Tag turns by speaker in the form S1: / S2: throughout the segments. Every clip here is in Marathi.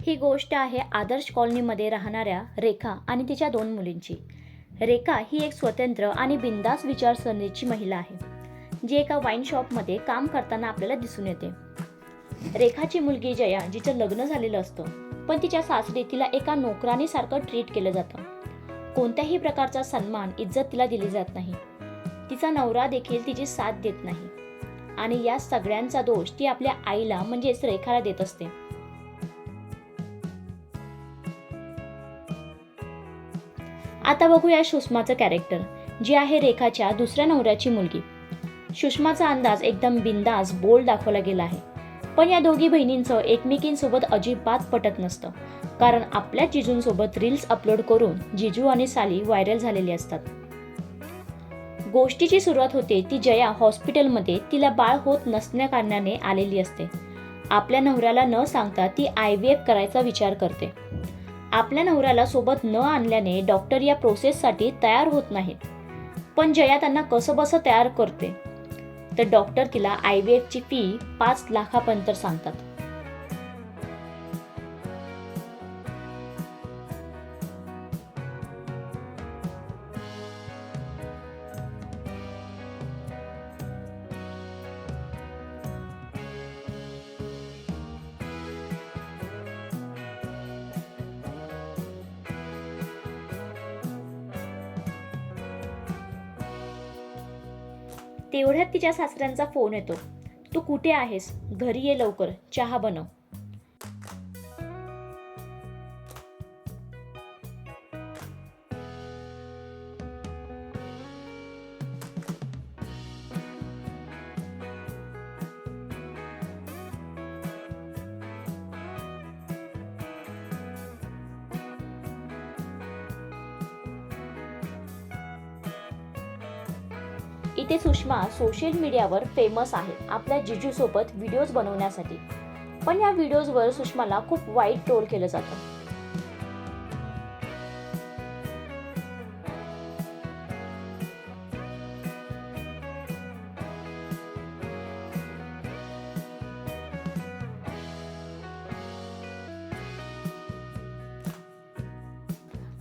S1: ही गोष्ट आहे आदर्श कॉलनीमध्ये राहणाऱ्या रेखा आणि तिच्या 2 मुलींची. रेखा ही एक स्वतंत्र आणि बिनधास्त विचारसरणीची महिला आहे, जी एका वाईन शॉपमध्ये काम करताना आपल्याला दिसून येते. रेखाची मुलगी जया, जिचं लग्न झालेलं असतं, पण तिच्या सासरी तिला एका नोकरानीसारखं ट्रीट केलं जातं. कोणत्याही प्रकारचा सन्मान, इज्जत तिला दिली जात नाही. तिचा नवरा देखील तिची साथ देत नाही आणि या सगळ्यांचा दोष ती आपल्या आईला म्हणजेच रेखाला देत असते. आता बघूया सुषमाचं कॅरेक्टर, जी आहे रेखाच्या दुसऱ्या नवऱ्याची मुलगी. सुषमाचा अंदाज एकदम बिंदास बोल्ड दाखवला गेला आहे, पण या दोघी बहिणींचं एकमेकींसोबत अजिबात पटत नसतं, कारण आपल्या जिजूंसोबत रील्स अपलोड करून जिजू आणि साली व्हायरल झालेली असतात. गोष्टीची सुरुवात होते ती जया हॉस्पिटलमध्ये तिला बाळ होत नसण्या कारणाने आलेली असते. आपल्या नवऱ्याला न सांगता ती IVF करायचा विचार करते. आपल्या नवऱ्याला सोबत न आणल्याने डॉक्टर या प्रोसेससाठी तयार होत नाहीत, पण जया त्यांना कसंबसं तयार करते. तर डॉक्टर तिला IVF ची फी 5 लाखापर्यंत सांगतात. तेवढ्यात तिच्या सासऱ्यांचा फोन येतो. तू कुठे आहेस? घरी ये लवकर, चहा बनव. इथे सुषमा सोशल मीडियावर फेमस आहे आपल्या जिजूसोबत व्हिडिओज बनवण्यासाठी, पण या व्हिडिओजवर सुषमाला खूप वाईट ट्रोल केलं जातं.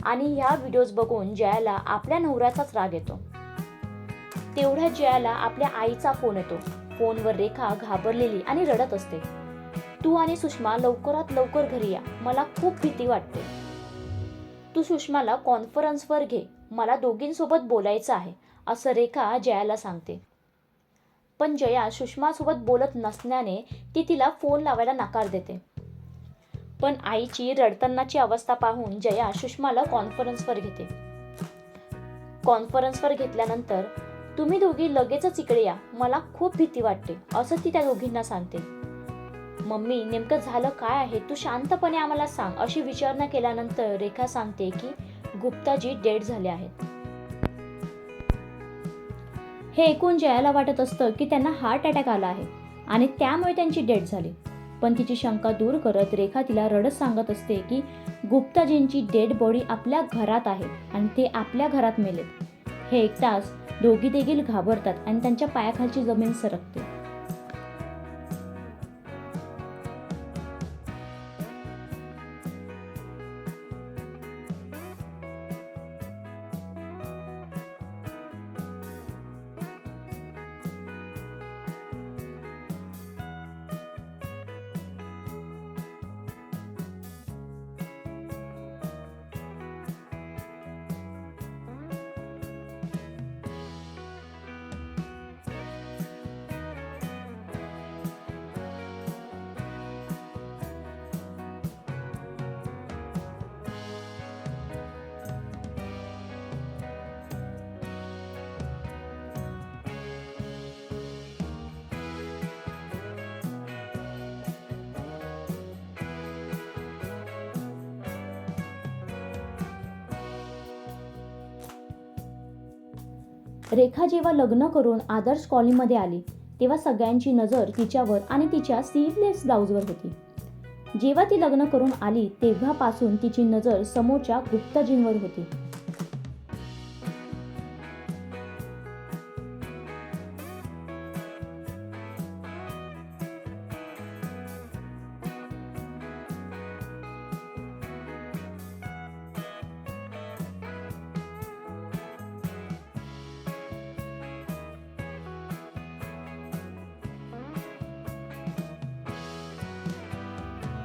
S1: आणि ह्या व्हिडिओज बघून जयाला आपल्या नवऱ्याचाच राग येतो. तेवढ्यात जयाला आपल्या आईचा फोन येतो. फोनवर रेखा घाबरलेली आणि रडत असते. तू आणि सुषमा लवकरात लवकर घरी या, मला खूप भीती वाटते. तू सुषमाला कॉन्फरन्सवर घे, मला दोघींसोबत बोलायचं आहे, असं रेखा जयाला सांगते. पण जया सुषमासोबत बोलत नसल्याने ती तिला फोन लावायला नकार देते. पण आईची रडतानाची अवस्था पाहून जया सुषमाला कॉन्फरन्सवर घेते. कॉन्फरन्सवर घेतल्यानंतर तुम्ही दोघी लगेचच इकडे या, मला खूप भीती वाटते, असं ती त्या दोघींना सांगते. मम्मी, नेमकं झालं काय आहे, तू शांतपणे आम्हाला सांग, अशी विचारणा केल्यानंतर रेखा सांगते की गुप्ताजी डेड झाले आहेत. हे ऐकून जयाला वाटत असतं की त्यांना हार्ट अटॅक आला आहे आणि त्यामुळे त्यांची डेथ झाली. पण तिची शंका दूर करत रेखा तिला रडत सांगत असते की गुप्ताजींची डेड बॉडी आपल्या घरात आहे आणि ते आपल्या घरात मेलेत. हे ऐकताच दोघी देखील घाबरतात आणि त्यांच्या पायाखालची जमीन सरकते. रेखा जेव्हा लग्न करून आदर्श कॉलनीमध्ये आली, तेव्हा सगळ्यांची नजर तिच्यावर आणि तिच्या स्लीवलेस ब्लाउजवर होती. जेव्हा ती लग्न करून आली तेव्हापासून तिची नजर समोरच्या गुप्ताजींवर होती.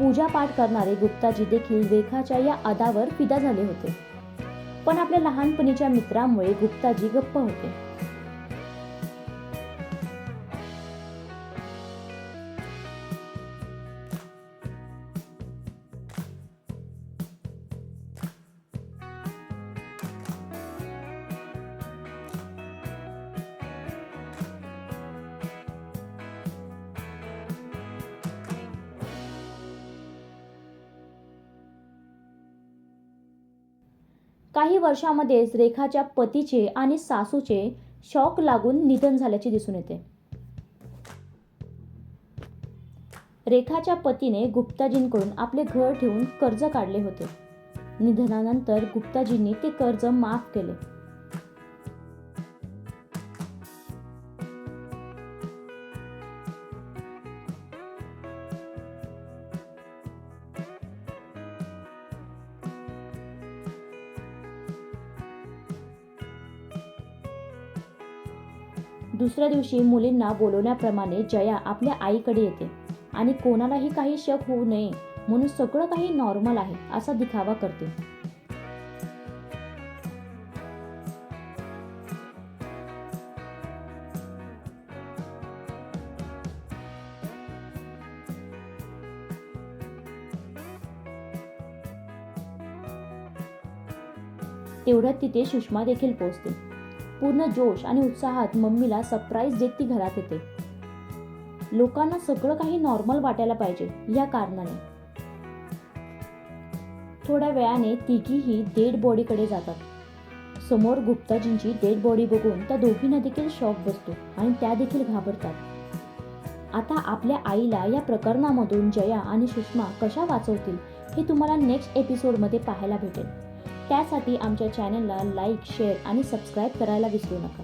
S1: पूजा पाठ करणारे गुप्ताजी देखील रेखाच्या या अदावर फिदा झाले होते. पण आपल्या लहानपणीच्या मित्रामुळे गुप्ताजी गप्प होते. काही वर्षांमध्येच रेखाच्या पतीचे आणि सासूचे शॉक लागून निधन झाल्याचे दिसून येते. रेखाच्या पतीने गुप्ताजींकडून आपले घर ठेवून कर्ज काढले होते. निधनानंतर गुप्ताजींनी ते कर्ज माफ केले. दुसऱ्या दिवशी मुलींना बोलवल्याप्रमाणे जया आपल्या आईकडे येते आणि कोणालाही काही शक होऊ नये म्हणून सगळं काही नॉर्मल आहे असा दिखावा करते. तेवढ्यात तिथे सुषमा देखील पोहोचते. पूर्ण जोश आणि उत्साहात मम्मीला सरप्राईज देत ती घरात येते. लोकांना सगळं काही नॉर्मल वाटायला पाहिजे या कारणाने. थोड्या वेळाने तिघीही डेड बॉडीकडे जातात. समोर गुप्ताजींची डेड बॉडी बघून त्या दोघींना देखील शॉक बसतो आणि त्या देखील घाबरतात. आता आपल्या आईला या प्रकरणामधून जया आणि सुषमा कशा वाचवतील हे तुम्हाला नेक्स्ट एपिसोडमध्ये पाहायला भेटेल. त्यासाठी आमच्या चॅनलला लाईक, शेअर आणि सबस्क्राईब करायला विसरू नका.